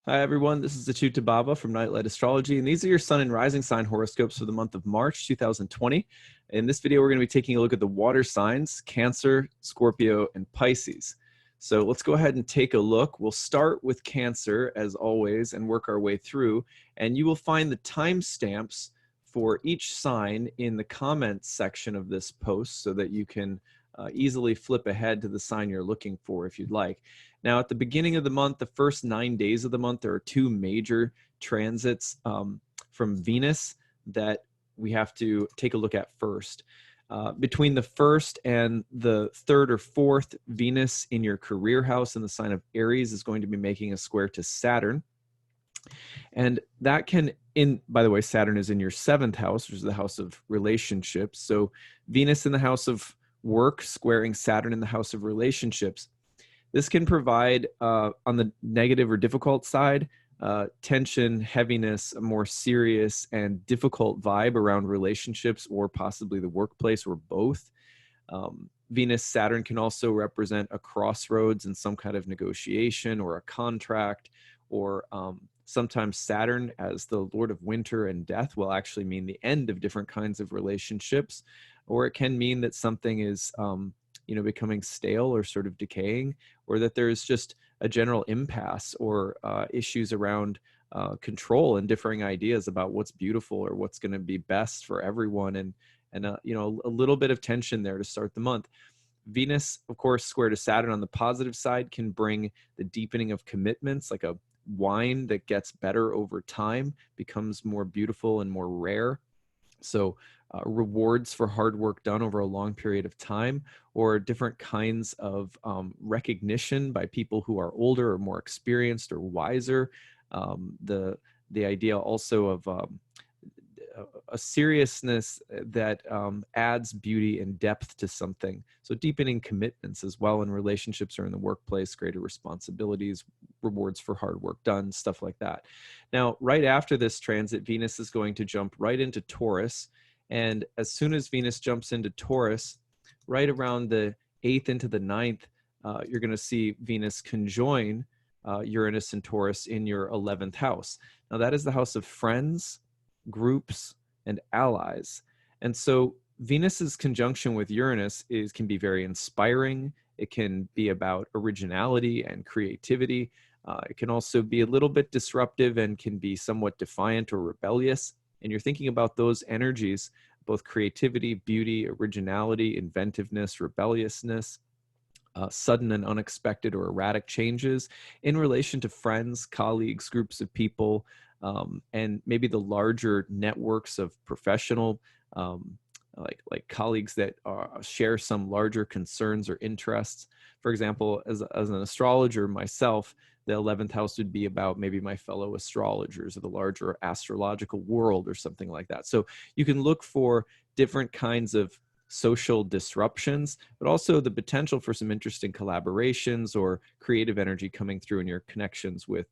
Hi, everyone. This is acyuta-bhava from Nightlight Astrology, and these are your sun and rising sign horoscopes for the month of March 2020. In this video, we're going to be taking a look at the water signs, Cancer, Scorpio, and Pisces. So let's go ahead and take a look. We'll start with Cancer, as always, and work our way through, and you will find the timestamps for each sign in the comments section of this post so that you can easily flip ahead to the sign you're looking for if you'd like. Now, at the beginning of the month, the first 9 days of the month, there are two major transits from Venus that we have to take a look at first. Between the first and the third or fourth, Venus in your career house in the sign of Aries is going to be making a square to Saturn. And that can, by the way, Saturn is in your seventh house, which is the house of relationships. So Venus in the house of work, squaring Saturn in the house of relationships. This can provide, on the negative or difficult side, tension, heaviness, a more serious and difficult vibe around relationships or possibly the workplace or both. Venus-Saturn can also represent a crossroads in some kind of negotiation or a contract, or sometimes Saturn, as the Lord of Winter and Death, will actually mean the end of different kinds of relationships, or it can mean that something is becoming stale or sort of decaying, or that there's just a general impasse or issues around control and differing ideas about what's beautiful or what's going to be best for everyone, and a little bit of tension there to start the month. Venus, of course, square to Saturn on the positive side can bring the deepening of commitments, like a wine that gets better over time, becomes more beautiful and more rare. So rewards for hard work done over a long period of time, or different kinds of recognition by people who are older or more experienced or wiser. The idea also of a seriousness that adds beauty and depth to something. So deepening commitments as well in relationships or in the workplace, greater responsibilities, rewards for hard work done, stuff like that. Now, right after this transit, Venus is going to jump right into Taurus. And as soon as Venus jumps into Taurus, right around the 8th into the 9th, you're going to see Venus conjoin Uranus and Taurus in your 11th house. Now, that is the house of friends, groups, and allies. And so Venus's conjunction with Uranus can be very inspiring. It can be about originality and creativity. It can also be a little bit disruptive and can be somewhat defiant or rebellious. And you're thinking about those energies, both creativity, beauty, originality, inventiveness, rebelliousness, sudden and unexpected or erratic changes in relation to friends, colleagues, groups of people, and maybe the larger networks of professional, like colleagues that share some larger concerns or interests. For example, as an astrologer myself, the 11th house would be about maybe my fellow astrologers or the larger astrological world or something like that. So you can look for different kinds of social disruptions, but also the potential for some interesting collaborations or creative energy coming through in your connections with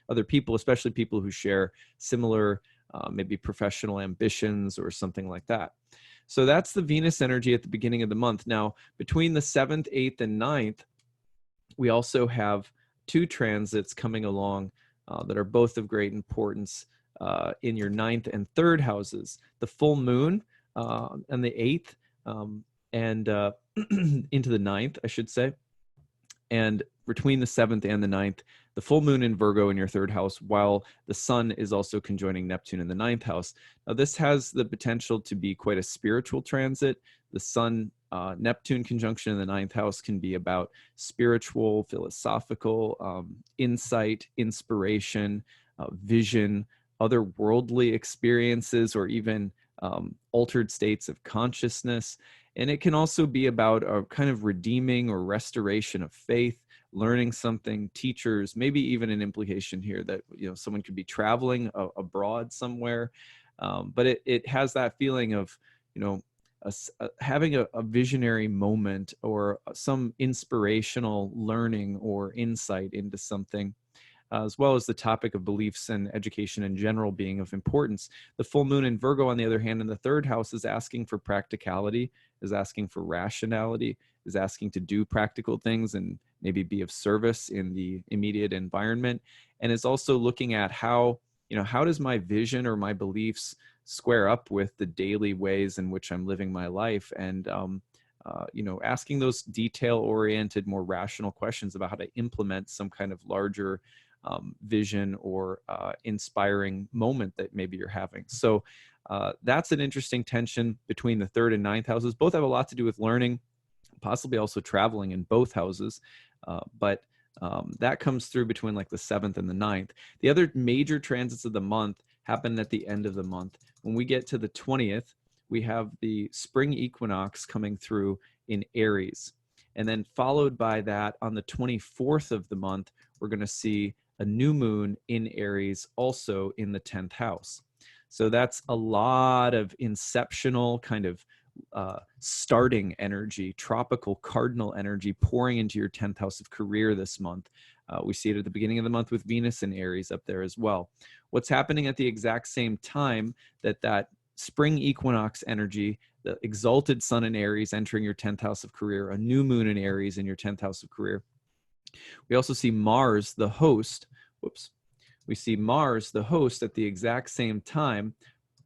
other people, especially people who share similar maybe professional ambitions or something like that. So that's the Venus energy at the beginning of the month. Now, between the 7th, 8th, and 9th, we also have two transits coming along that are both of great importance in your 9th and 3rd houses. The full moon on the 8th and into the 9th, I should say. And between the 7th and the 9th, the full moon in Virgo in your 3rd house, while the sun is also conjoining Neptune in the 9th house. Now, this has the potential to be quite a spiritual transit. The sun Neptune conjunction in the 9th house can be about spiritual, philosophical, insight, inspiration, vision, otherworldly experiences, or even altered states of consciousness. And it can also be about a kind of redeeming or restoration of faith, learning something, teachers, maybe even an implication here that someone could be traveling abroad somewhere. But it has that feeling of having a visionary moment or some inspirational learning or insight into something. as well as the topic of beliefs and education in general being of importance. The full moon in Virgo, on the other hand, in the third house is asking for practicality, is asking for rationality, is asking to do practical things and maybe be of service in the immediate environment. And is also looking at how, how does my vision or my beliefs square up with the daily ways in which I'm living my life? And, asking those detail-oriented, more rational questions about how to implement some kind of larger vision or inspiring moment that maybe you're having. So that's an interesting tension between the third and ninth houses. Both have a lot to do with learning, possibly also traveling in both houses. But that comes through between like the 7th and the 9th. The other major transits of the month happen at the end of the month. When we get to the 20th, we have the spring equinox coming through in Aries. And then followed by that, on the 24th of the month, we're going to see a new moon in Aries, also in the 10th house. So that's a lot of inceptional kind of starting energy, tropical cardinal energy pouring into your 10th house of career this month. We see it at the beginning of the month with Venus in Aries up there as well. What's happening at the exact same time that spring equinox energy, the exalted sun in Aries entering your 10th house of career, a new moon in Aries in your 10th house of career. We also see Mars, the host. We see Mars, the host, at the exact same time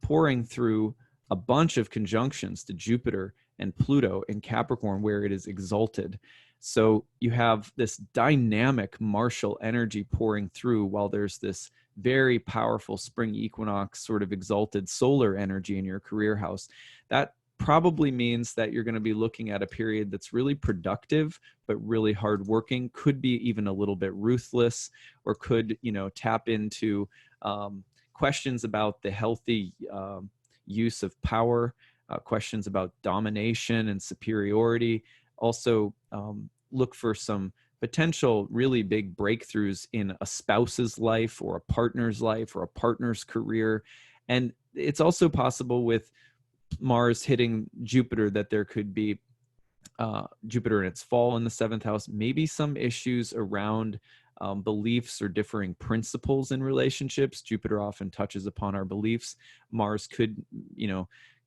pouring through a bunch of conjunctions to Jupiter and Pluto in Capricorn, where it is exalted. So you have this dynamic martial energy pouring through while there's this very powerful spring equinox sort of exalted solar energy in your career house. That probably means that you're going to be looking at a period that's really productive, but really hardworking, could be even a little bit ruthless, or could, tap into questions about the healthy use of power, questions about domination and superiority. Also, look for some potential really big breakthroughs in a spouse's life or a partner's life or a partner's career. And it's also possible with Mars hitting Jupiter that there could be Jupiter in its fall in the 7th house, maybe some issues around beliefs or differing principles in relationships. Jupiter often touches upon our beliefs. Mars could,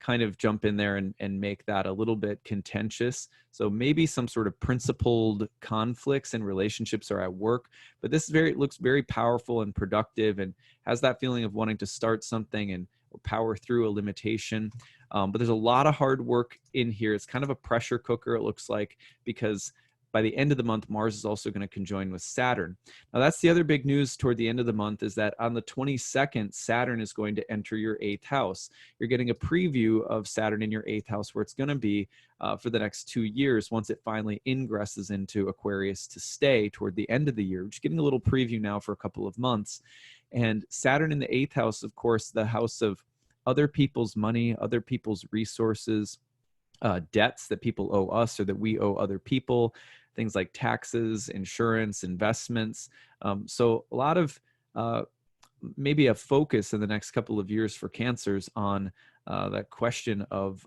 kind of jump in there and make that a little bit contentious. So maybe some sort of principled conflicts in relationships or at work. But this looks very powerful and productive, and has that feeling of wanting to start something and power through a limitation. But there's a lot of hard work in here. It's kind of a pressure cooker, it looks like, because by the end of the month, Mars is also going to conjoin with Saturn. Now, that's the other big news toward the end of the month, is that on the 22nd, Saturn is going to enter your 8th house. You're getting a preview of Saturn in your 8th house, where it's going to be for the next 2 years once it finally ingresses into Aquarius to stay toward the end of the year. We're just getting a little preview now for a couple of months. And Saturn in the 8th house, of course, the house of other people's money, other people's resources, debts that people owe us or that we owe other people, things like taxes, insurance, investments. So a lot of maybe a focus in the next couple of years for Cancers on that question of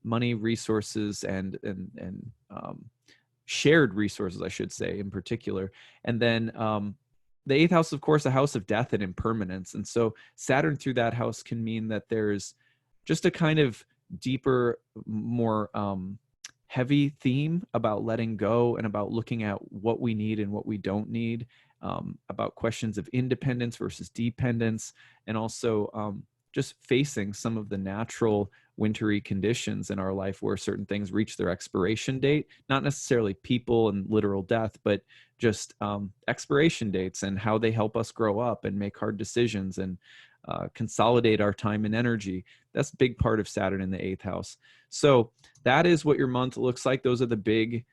money, resources, and shared resources, I should say, in particular. And then the 8th house, of course, a house of death and impermanence. And so Saturn through that house can mean that there's just a kind of deeper, more heavy theme about letting go and about looking at what we need and what we don't need, about questions of independence versus dependence, and also just facing some of the natural wintry conditions in our life where certain things reach their expiration date, not necessarily people and literal death, but just expiration dates and how they help us grow up and make hard decisions and consolidate our time and energy. That's a big part of Saturn in the 8th house. So that is what your month looks like. Those are the big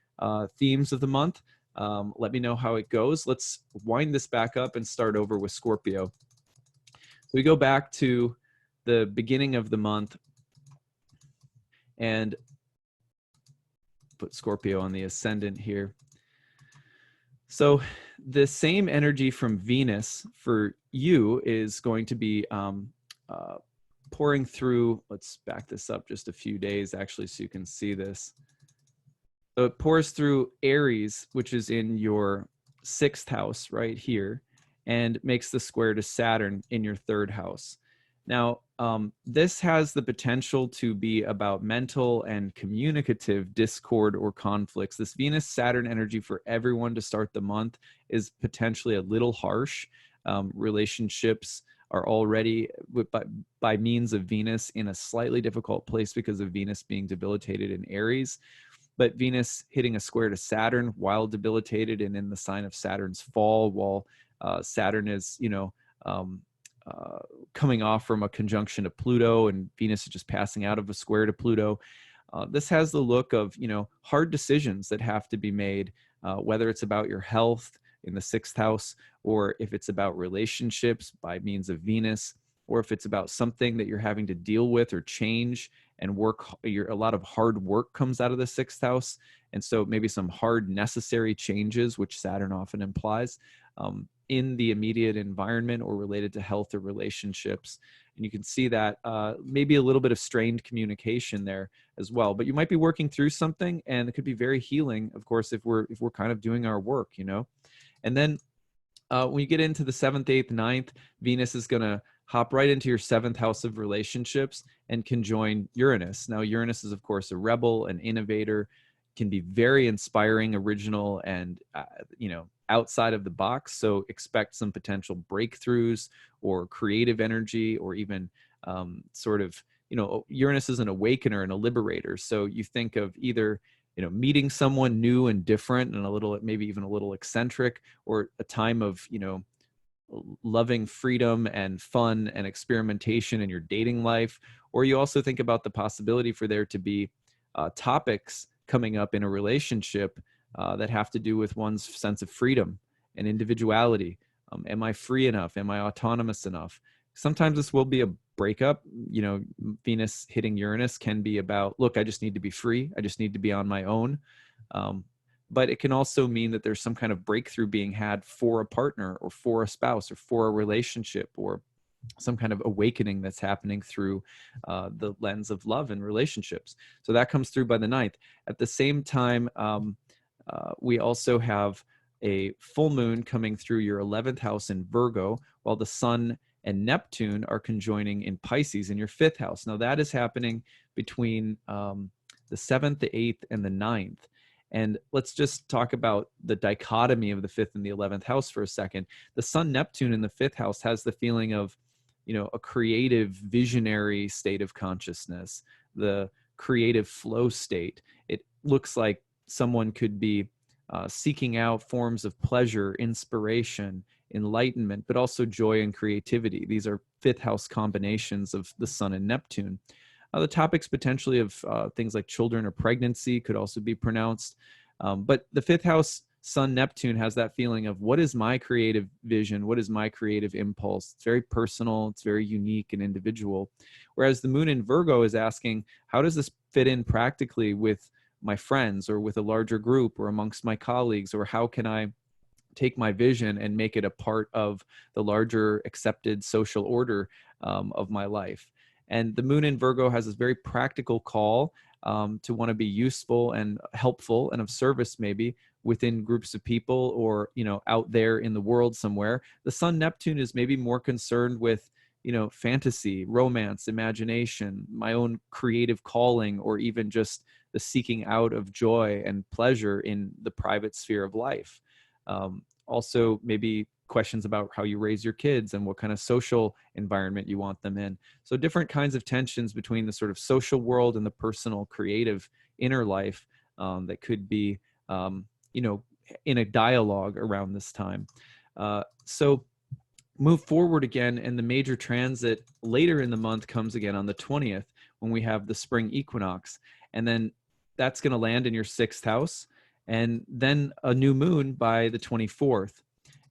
themes of the month. Let me know how it goes. Let's wind this back up and start over with Scorpio. So we go back to the beginning of the month and put Scorpio on the ascendant here. So the same energy from Venus for you is going to be pouring through. Let's back this up just a few days, actually, so you can see this. So it pours through Aries, which is in your 6th house right here. and makes the square to Saturn in your third house. Now, this has the potential to be about mental and communicative discord or conflicts. This Venus-Saturn energy for everyone to start the month is potentially a little harsh. Relationships are already, by means of Venus, in a slightly difficult place because of Venus being debilitated in Aries. But Venus hitting a square to Saturn while debilitated and in the sign of Saturn's fall, while Saturn is, coming off from a conjunction to Pluto, and Venus is just passing out of a square to Pluto. This has the look of, hard decisions that have to be made, whether it's about your health in the sixth house, or if it's about relationships by means of Venus, or if it's about something that you're having to deal with or change and work. A lot of hard work comes out of the sixth house. And so maybe some hard necessary changes, which Saturn often implies, in the immediate environment or related to health or relationships. And you can see that maybe a little bit of strained communication there as well. But you might be working through something, and it could be very healing, of course, if we're kind of doing our work, And then when you get into the 7th, 8th, 9th, Venus is going to hop right into your 7th house of relationships and conjoin Uranus. Now, Uranus is, of course, a rebel, an innovator, can be very inspiring, original, and, outside of the box. So expect some potential breakthroughs or creative energy, or even Uranus is an awakener and a liberator. So you think of either meeting someone new and different and maybe even a little eccentric, or a time of, loving freedom and fun and experimentation in your dating life. Or you also think about the possibility for there to be topics coming up in a relationship that have to do with one's sense of freedom and individuality. Am I free enough? Am I autonomous enough? Sometimes this will be a breakup. Venus hitting Uranus can be about, look, I just need to be free. I just need to be on my own. But it can also mean that there's some kind of breakthrough being had for a partner, or for a spouse, or for a relationship, or some kind of awakening that's happening through the lens of love and relationships. So that comes through by the 9th. At the same time, we also have a full moon coming through your 11th house in Virgo, while the Sun and Neptune are conjoining in Pisces in your 5th house. Now that is happening between the 7th, the 8th, and the 9th. And let's just talk about the dichotomy of the 5th and the 11th house for a second. The Sun Neptune in the 5th house has the feeling of, a creative, visionary state of consciousness, the creative flow state. It looks like someone could be seeking out forms of pleasure, inspiration, enlightenment, but also joy and creativity. These are 5th house combinations of the Sun and Neptune. The topics potentially of things like children or pregnancy could also be pronounced. But the 5th house Sun Neptune has that feeling of, what is my creative vision? What is my creative impulse? It's very personal. It's very unique and individual. Whereas the moon in Virgo is asking, how does this fit in practically with my friends, or with a larger group, or amongst my colleagues? Or how can I take my vision and make it a part of the larger accepted social order of my life? And the moon in Virgo has this very practical call to want to be useful and helpful and of service, maybe within groups of people, or, out there in the world somewhere. The Sun Neptune is maybe more concerned with, fantasy, romance, imagination, my own creative calling, or even just the seeking out of joy and pleasure in the private sphere of life. Also, maybe questions about how you raise your kids and what kind of social environment you want them in. So different kinds of tensions between the sort of social world and the personal, creative inner life that could be, in a dialogue around this time. So move forward again, and the major transit later in the month comes again on the 20th, when we have the spring equinox. And then that's going to land in your 6th house, and then a new moon by the 24th.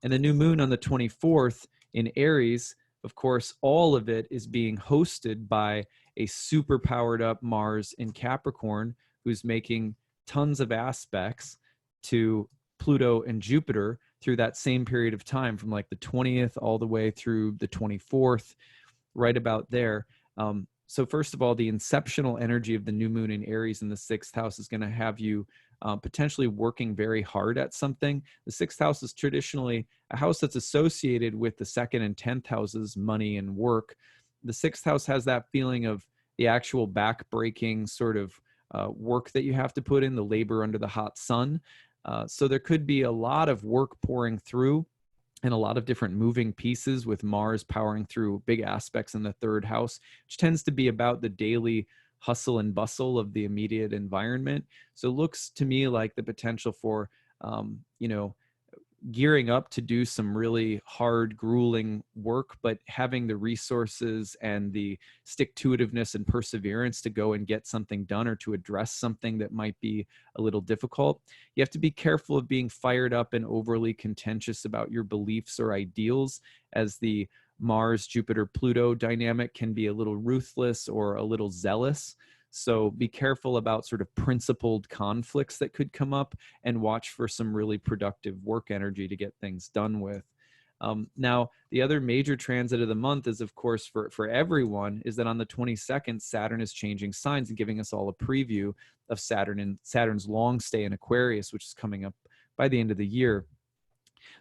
And the new moon on the 24th in Aries, of course, all of it is being hosted by a super powered up Mars in Capricorn, who's making tons of aspects to Pluto and Jupiter through that same period of time, from like the 20th all the way through the 24th, right about there. So first of all, the inceptional energy of the new moon in Aries in the 6th house is going to have you potentially working very hard at something. The sixth house is traditionally a house that's associated with the second and 10th houses, money and work. The sixth house has that feeling of the actual back-breaking sort of work that you have to put in, the labor under the hot sun. So there could be a lot of work pouring through and a lot of different moving pieces with Mars powering through big aspects in the third house, which tends to be about the daily hustle and bustle of the immediate environment. So it looks to me like the potential for, you know, gearing up to do some really hard, grueling work, but having the resources and the stick-to-itiveness and perseverance to go and get something done or to address something that might be a little difficult. You have to be careful of being fired up and overly contentious about your beliefs or ideals, as the Mars, Jupiter, Pluto dynamic can be a little ruthless or a little zealous. So be careful about sort of principled conflicts that could come up, and watch for some really productive work energy to get things done with. Now, the other major transit of the month is, of course, for everyone, is that on the 22nd, Saturn is changing signs and giving us all a preview of Saturn and Saturn's long stay in Aquarius, which is coming up by the end of the year.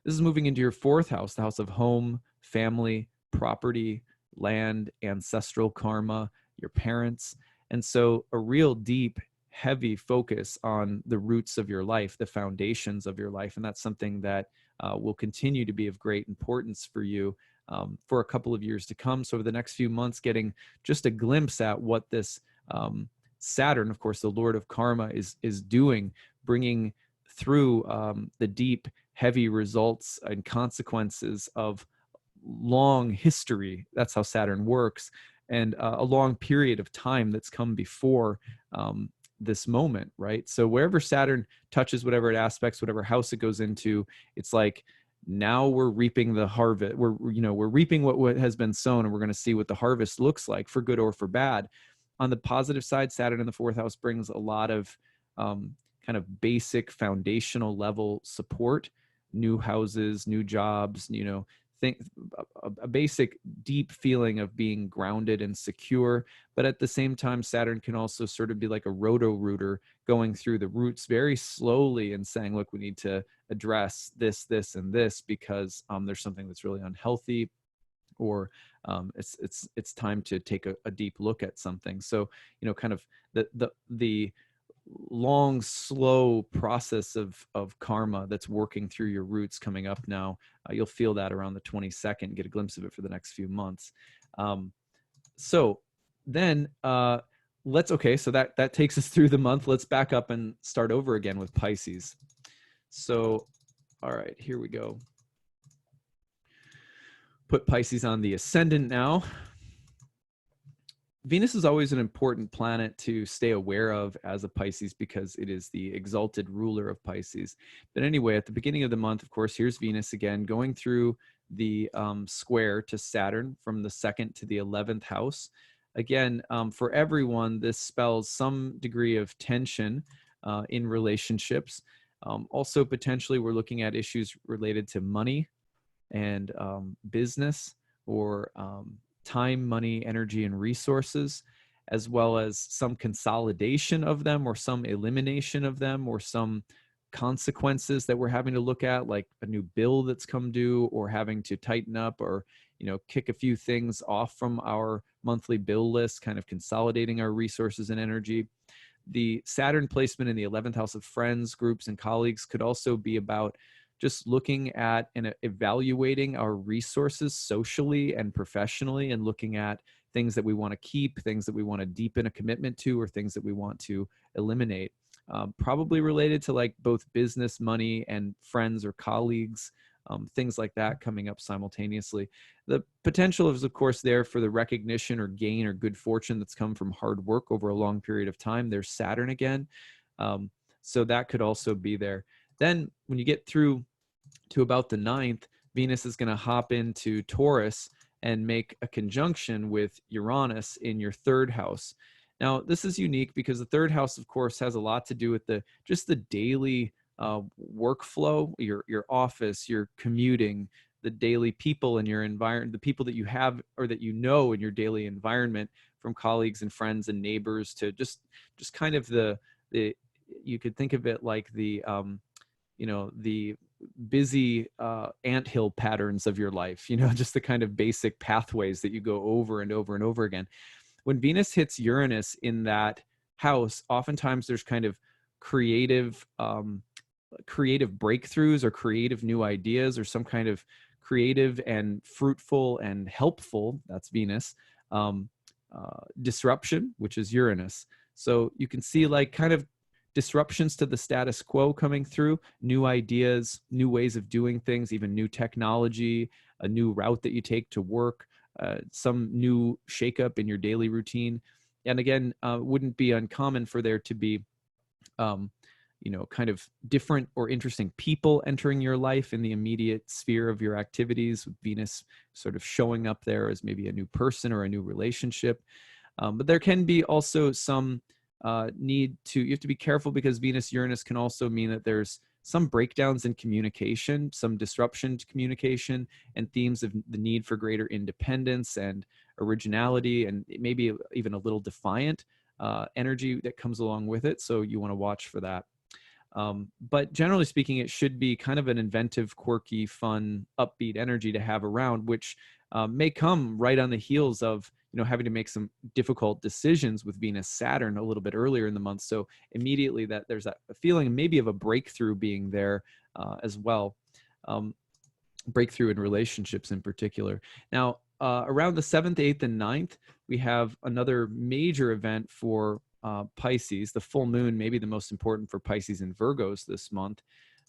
This is moving into your fourth house, the house of home, family, property, land, ancestral karma, your parents. And so a real deep, heavy focus on the roots of your life, the foundations of your life. And that's something that will continue to be of great importance for you for a couple of years to come. So over the next few months, getting just a glimpse at what this Saturn, of course, the Lord of Karma, is doing, bringing through the deep, heavy results and consequences of long history. That's how Saturn works. And a long period of time that's come before this moment, right? So wherever Saturn touches, whatever it aspects, whatever house it goes into, it's like now we're reaping the harvest. We're reaping what has been sown, and we're going to see what the harvest looks like, for good or for bad. On the positive side, Saturn in the fourth house brings a lot of kind of basic foundational level support, new houses, new jobs, a basic deep feeling of being grounded and secure. But at the same time, Saturn can also sort of be like a roto-rooter, going through the roots very slowly and saying, look, we need to address this, and this, because there's something that's really unhealthy, or it's time to take a deep look at something. So, kind of the long, slow process of karma that's working through your roots coming up now. You'll feel that around the 22nd, get a glimpse of it for the next few months. So then so that takes us through the month. Let's back up and start over again with Pisces. So, all right, here we go. Put Pisces on the ascendant now. Venus is always an important planet to stay aware of as a Pisces, because it is the exalted ruler of Pisces. But anyway, at the beginning of the month, of course, here's Venus again, going through the square to Saturn from the 2nd to the 11th house. Again, for everyone, this spells some degree of tension in relationships. Also, potentially, we're looking at issues related to money and business, or time, money, energy, and resources, as well as some consolidation of them, or some elimination of them, or some consequences that we're having to look at, like a new bill that's come due, or having to tighten up, or kick a few things off from our monthly bill list, kind of consolidating our resources and energy. The Saturn placement in the 11th house of friends, groups, and colleagues could also be about just looking at and evaluating our resources socially and professionally, and looking at things that we want to keep, things that we want to deepen a commitment to, or things that we want to eliminate. Probably related to like both business, money, and friends or colleagues, things like that coming up simultaneously. The potential is, of course, there for the recognition or gain or good fortune that's come from hard work over a long period of time. There's Saturn again. So that could also be there. Then when you get through to about the 9th, Venus is going to hop into Taurus and make a conjunction with Uranus in your 3rd house. Now, this is unique because the 3rd house, of course, has a lot to do with just the daily workflow, your office, your commuting, the daily people in your environment, the people that you have or that in your daily environment, from colleagues and friends and neighbors to just kind of the you could think of it like the the busy anthill patterns of your life, just the kind of basic pathways that you go over and over and over again. When Venus hits Uranus in that house, oftentimes there's kind of creative creative breakthroughs or creative new ideas or some kind of creative and fruitful and helpful, that's Venus, um, disruption, which is Uranus. So you can see like kind of disruptions to the status quo coming through, new ideas, new ways of doing things, even new technology, a new route that you take to work, some new shakeup in your daily routine. And again, wouldn't be uncommon for there to be kind of different or interesting people entering your life in the immediate sphere of your activities, with Venus sort of showing up there as maybe a new person or a new relationship. But there can be also some you have to be careful, because Venus Uranus can also mean that there's some breakdowns in communication, some disruption to communication, and themes of the need for greater independence and originality, and maybe even a little defiant energy that comes along with it. So you want to watch for that. But generally speaking, it should be kind of an inventive, quirky, fun, upbeat energy to have around, which may come right on the heels of having to make some difficult decisions with Venus Saturn a little bit earlier in the month. So immediately that there's that feeling maybe of a breakthrough being there as well. Breakthrough in relationships in particular. Now, around the 7th, 8th, and 9th, we have another major event for Pisces, the full moon, maybe the most important for Pisces and Virgos this month,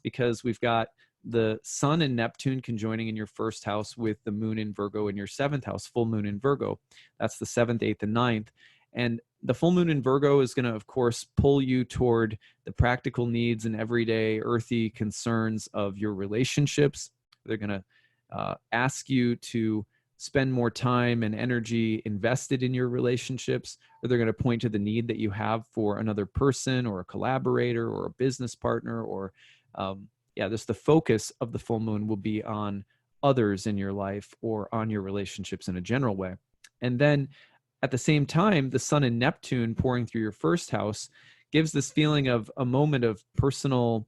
because we've got the Sun and Neptune conjoining in your first house with the moon in Virgo in your 7th house, full moon in Virgo. That's the 7th, 8th, and 9th. And the full moon in Virgo is going to, of course, pull you toward the practical needs and everyday earthy concerns of your relationships. They're going to ask you to spend more time and energy invested in your relationships, or they're going to point to the need that you have for another person or a collaborator or a business partner, or just the focus of the full moon will be on others in your life or on your relationships in a general way. And then at the same time, the Sun and Neptune pouring through your first house gives this feeling of a moment of personal,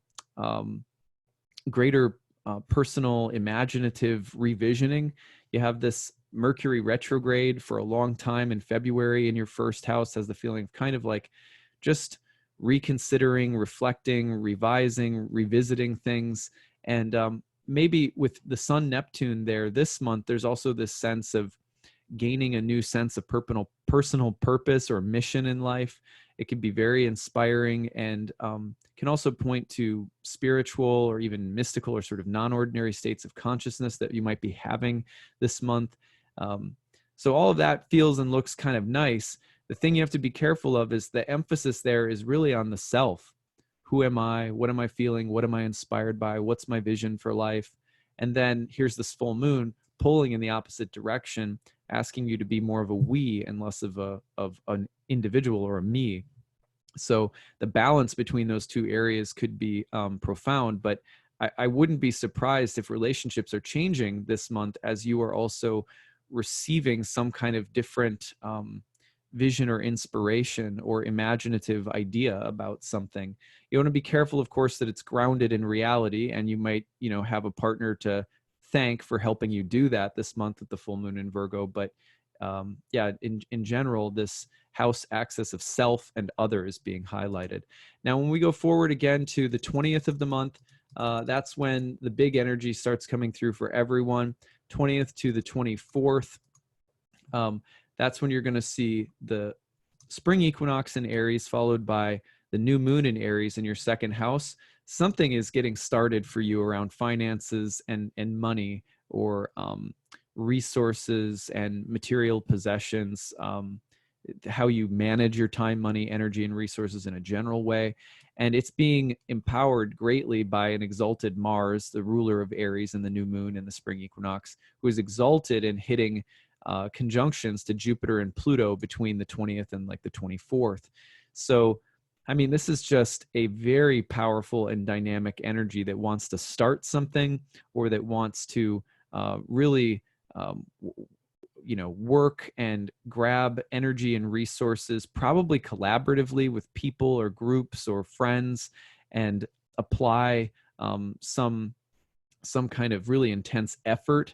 greater personal imaginative revisioning. You have this Mercury retrograde for a long time in February in your first house, has the feeling of kind of like just reconsidering, reflecting, revising, revisiting things. And maybe with the Sun Neptune there this month, there's also this sense of gaining a new sense of personal purpose or mission in life. It can be very inspiring, and can also point to spiritual or even mystical or sort of non-ordinary states of consciousness that you might be having this month. So all of that feels and looks kind of nice. The thing you have to be careful of is the emphasis there is really on the self. Who am I? What am I feeling? What am I inspired by? What's my vision for life? And then here's this full moon pulling in the opposite direction, asking you to be more of a we and less of an individual or a me. So the balance between those two areas could be profound, but I wouldn't be surprised if relationships are changing this month as you are also receiving some kind of different vision or inspiration or imaginative idea about something. You want to be careful, of course, that it's grounded in reality, and you might, have a partner to thank for helping you do that this month with the full moon in Virgo. But in general, this house axis of self and other is being highlighted. Now, when we go forward again to the 20th of the month, that's when the big energy starts coming through for everyone. 20th to the 24th. That's when you're going to see the spring equinox in Aries, followed by the new moon in Aries in your second house. Something is getting started for you around finances and money, or resources and material possessions, how you manage your time, money, energy, and resources in a general way. And it's being empowered greatly by an exalted Mars, the ruler of Aries and the new moon and the spring equinox, who is exalted and hitting conjunctions to Jupiter and Pluto between the 20th and like the 24th. So, I mean, this is just a very powerful and dynamic energy that wants to start something, or that wants to really work and grab energy and resources, probably collaboratively with people or groups or friends, and apply some kind of really intense effort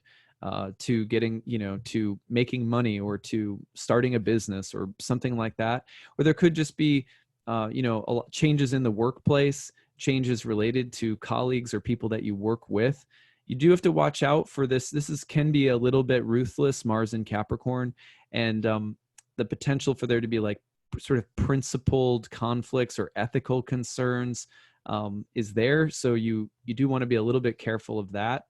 to getting, to making money or to starting a business or something like that. Or there could just be, changes in the workplace, changes related to colleagues or people that you work with. You do have to watch out for this. Can be a little bit ruthless, Mars in Capricorn, and the potential for there to be like sort of principled conflicts or ethical concerns is there. So you do want to be a little bit careful of that.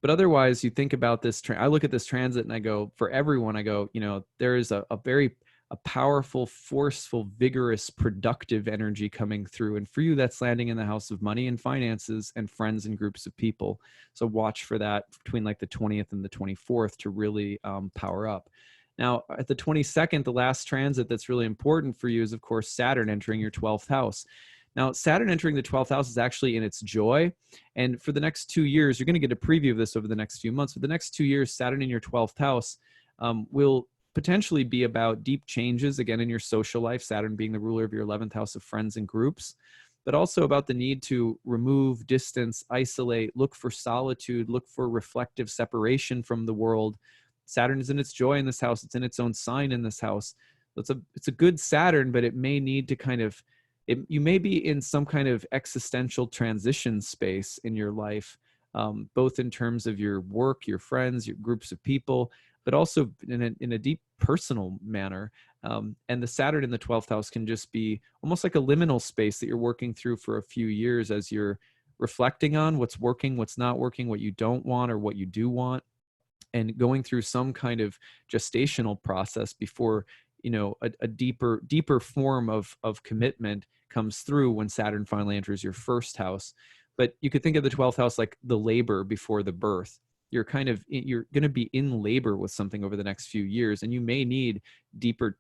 But otherwise, you think about this, I look at this transit and I go, for everyone, I go, there is a very powerful, forceful, vigorous, productive energy coming through. And for you, that's landing in the house of money and finances and friends and groups of people. So watch for that between like the 20th and the 24th to really power up. Now, at the 22nd, the last transit that's really important for you is, of course, Saturn entering your 12th house. Now, Saturn entering the 12th house is actually in its joy. And for the next 2 years, you're going to get a preview of this over the next few months. For the next 2 years, Saturn in your 12th house will potentially be about deep changes, again, in your social life, Saturn being the ruler of your 11th house of friends and groups, but also about the need to remove, distance, isolate, look for solitude, look for reflective separation from the world. Saturn is in its joy in this house. It's in its own sign in this house. It's a good Saturn, but it may need to kind of, you may be in some kind of existential transition space in your life, both in terms of your work, your friends, your groups of people, but also in a deep personal manner. And the Saturn in the 12th house can just be almost like a liminal space that you're working through for a few years as you're reflecting on what's working, what's not working, what you don't want or what you do want, and going through some kind of gestational process before a deeper form of commitment comes through when Saturn finally enters your first house. But you could think of the 12th house like the labor before the birth. You're going to be in labor with something over the next few years, and you may need deeper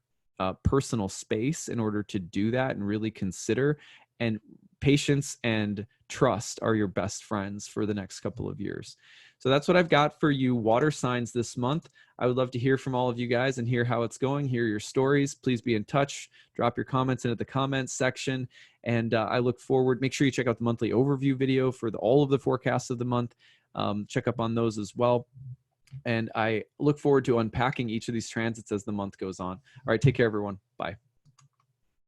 personal space in order to do that and really consider. And patience and trust are your best friends for the next couple of years. So that's what I've got for you water signs this month. I would love to hear from all of you guys and hear how it's going, hear your stories. Please be in touch. Drop your comments into the comments section. And I look forward. Make sure you check out the monthly overview video for all of the forecasts of the month. Check up on those as well. And I look forward to unpacking each of these transits as the month goes on. All right, take care, everyone. Bye.